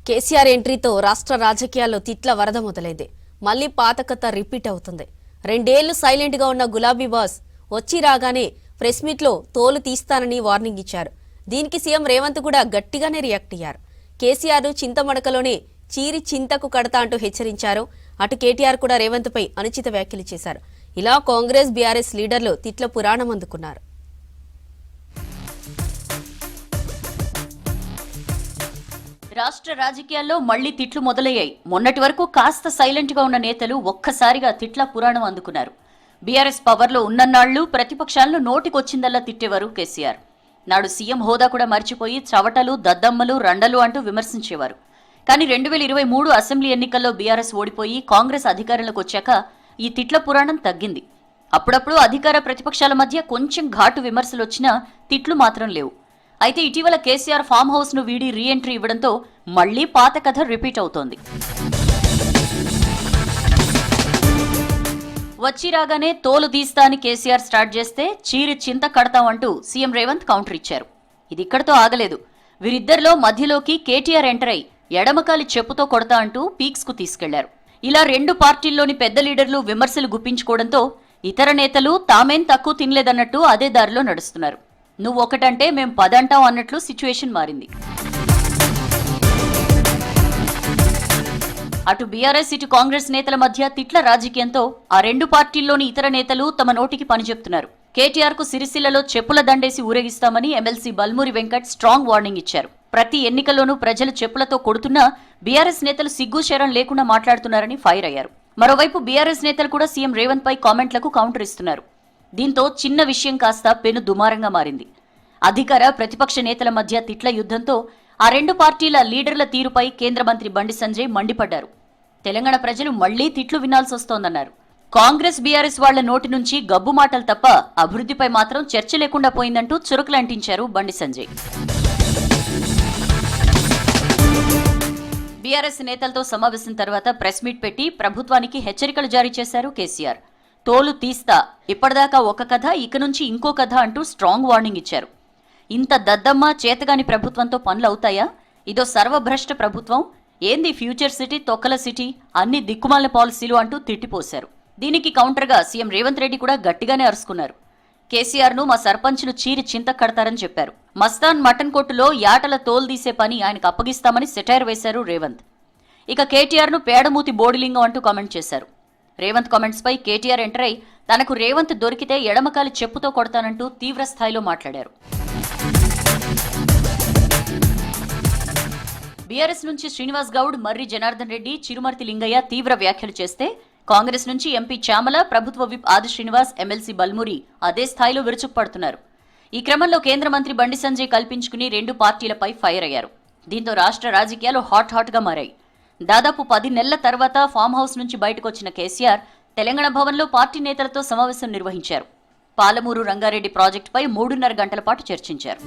కేసీఆర్ ఎంట్రీతో రాష్ట్ర రాజకీయాల్లో తిట్ల వరద మొదలైంది. మళ్లీ పాత కథ రిపీట్ అవుతుంది. 2 ఏళ్లు సైలెంట్ గా ఉన్న గులాబీ బాస్ వచ్చి రాగానే ప్రెస్ మీట్ లో తోలు తీస్తానని వార్నింగ్ ఇచ్చారు. దీనికి సీఎం రేవంత్ కూడా గట్టిగానే రియాక్ట్ అయ్యారు. కేసీఆర్ చింతమడకలోనే చీరి చింతకు కడతా అంటూ హెచ్చరించారు. అటు కేటీఆర్ కూడా రేవంత్ పై అనుచిత వ్యాఖ్యలు చేశారు. ఇలా కాంగ్రెస్ బీఆర్ఎస్ లీడర్లు తిట్ల పురాణం అందుకున్నారు. రాష్ట్ర రాజకీయాల్లో మళ్లీ తిట్లు మొదలయ్యాయి. మొన్నటి వరకు కాస్త సైలెంట్ గా ఉన్న నేతలు ఒక్కసారిగా తిట్ల పురాణం అందుకున్నారు. బీఆర్ఎస్ పవర్లో ఉన్నన్నాళ్లు ప్రతిపక్షాలను నోటికొచ్చిందల్లా తిట్టేవారు కేసీఆర్. నాడు సీఎం హోదా కూడా మర్చిపోయి చవటలు, దద్దమ్మలు, రండలు అంటూ విమర్శించేవారు. కానీ 2023 అసెంబ్లీ ఎన్నికల్లో బీఆర్ఎస్ ఓడిపోయి కాంగ్రెస్ అధికారంలోకి వచ్చాక ఈ తిట్ల పురాణం తగ్గింది. అప్పుడప్పుడు అధికార ప్రతిపక్షాల మధ్య కొంచెం ఘాటు విమర్శలు వచ్చినా తిట్లు మాత్రం లేవు. అయితే ఇటీవల కేసీఆర్ ఫామ్ హౌస్ ను వీడి రీఎంట్రీ ఇవ్వడంతో మళ్లీ పాత కథ రిపీట్ అవుతోంది. వచ్చి రాగానే తోలు తీస్తా అని కేసీఆర్ స్టార్ట్ చేస్తే చీరి చింత కడతాం అంటూ సీఎం రేవంత్ కౌంటర్ ఇచ్చారు. ఇది ఇక్కడతో ఆగలేదు. వీరిద్దరిలో మధ్యలోకి కేటీఆర్ ఎంటర్ అయి ఎడమకాలి చెప్పుతో కొడతా అంటూ పీక్స్ కు తీసుకెళ్లారు. ఇలా 2 పార్టీల్లోని పెద్ద లీడర్లు విమర్శలు గుప్పించుకోవడంతో ఇతర నేతలు తామేం తక్కువ తినలేదన్నట్టు అదే దారిలో నడుస్తున్నారు. నువ్వు ఒకటంటే మేం 10 అంటాం అన్నట్లు సిచ్యువేషన్ మారింది. అటు బీఆర్ఎస్ ఇటు కాంగ్రెస్ నేతల మధ్య తిట్ల రాజకీయంతో ఆ 2 పార్టీల్లోని ఇతర నేతలు తమ నోటికి పనిచెప్తున్నారు. కేటీఆర్ కు సిరిసిల్లలో చెప్పుల దండేసి ఊరేగిస్తామని MLC Balmuri Venkat strong warning ఇచ్చారు. ప్రతి ఎన్నికల్లోనూ ప్రజలు చెప్పులతో కొడుతున్నా బీఆర్ఎస్ నేతలు సిగ్గుశరం లేకుండా మాట్లాడుతున్నారని ఫైర్ అయ్యారు. మరోవైపు బీఆర్ఎస్ నేతలు కూడా సీఎం రేవంత్ పై కామెంట్లకు కౌంటర్ ఇస్తున్నారు. దీంతో చిన్న విషయం కాస్త పెను దుమారంగా మారింది. అధికార ప్రతిపక్ష నేతల మధ్య తిట్ల యుద్ధంతో ఆ 2 పార్టీల లీడర్ల తీరుపై కేంద్ర మంత్రి బండి సంజయ్ మండిపడ్డారు. తెలంగాణ ప్రజలు మళ్లీ తిట్లు వినాల్సి వస్తోందన్నారు. కాంగ్రెస్ బీఆర్ఎస్ వాళ్ల నోటి నుంచి గబ్బు మాటలు తప్ప అభివృద్ధిపై మాత్రం చర్చ లేకుండా పోయిందంటూ చురుకులంటించారు బండి సంజయ్. బీఆర్ఎస్ నేతలతో సమావేశం తర్వాత ప్రెస్ మీట్ పెట్టి ప్రభుత్వానికి హెచ్చరికలు జారీ చేశారు కేసీఆర్. తోలు తీస్తా, ఇప్పటిదాకా ఒక కథ, ఇక నుంచి ఇంకో కథ అంటూ స్ట్రాంగ్ వార్నింగ్ ఇచ్చారు. ఇంత దద్దమ్మ చేతగాని ప్రభుత్వంతో పనులవుతాయా? ఇదో సర్వభ్రష్ట ప్రభుత్వం, ఏంది ఫ్యూచర్ సిటీ, తొక్కల సిటీ, అన్ని దిక్కుమాలిన పాలసీలు అంటూ తిట్టిపోశారు. దీనికి కౌంటర్గా సీఎం రేవంత్ రెడ్డి కూడా గట్టిగానే అరుచుకున్నారు. కేసీఆర్ ను మా సర్పంచ్ను చీరి చింత కడతారని చెప్పారు. మస్తాన్ మటన్ కొట్టులో యాటల తోలు తీసే పని ఆయనకు అప్పగిస్తామని సెటైర్ వేశారు రేవంత్. ఇక కేటీఆర్ ను పేడమూతి బోడిలింగం అంటూ కామెంట్ చేశారు. రేవంత్ కామెంట్స్ పై కేటీఆర్ ఎంటర్ అయి తనకు రేవంత్ దొరికితే ఎడమకాలి చెప్పుతో కొడతానంటూ తీవ్ర స్థాయిలో మాట్లాడారు. బీఆర్ఎస్ నుంచి శ్రీనివాస్ గౌడ్, మర్రి జనార్దన్ రెడ్డి, చిరుమర్తి లింగయ్య తీవ్ర వ్యాఖ్యలు చేస్తే కాంగ్రెస్ నుంచి ఎంపీ చామల, ప్రభుత్వ విప్ ఆది శ్రీనివాస్, ఎమ్మెల్సీ బల్మూరి అదే స్థాయిలో విరుచుకుపడుతున్నారు. ఈ క్రమంలో కేంద్ర మంత్రి బండి సంజయ్ కల్పించుకుని 2 పార్టీలపై ఫైర్ అయ్యారు. దీంతో రాష్ట్ర రాజకీయాలు హాట్ గా మారాయి. దాదాపు 10 నెలల తర్వాత ఫామ్ హౌస్ నుంచి బయటకొచ్చిన కేసీఆర్ తెలంగాణ భవన్లో పార్టీ నేతలతో సమావేశం నిర్వహించారు. పాలమూరు రంగారెడ్డి ప్రాజెక్టుపై 3.5 గంటల పాటు చర్చించారు.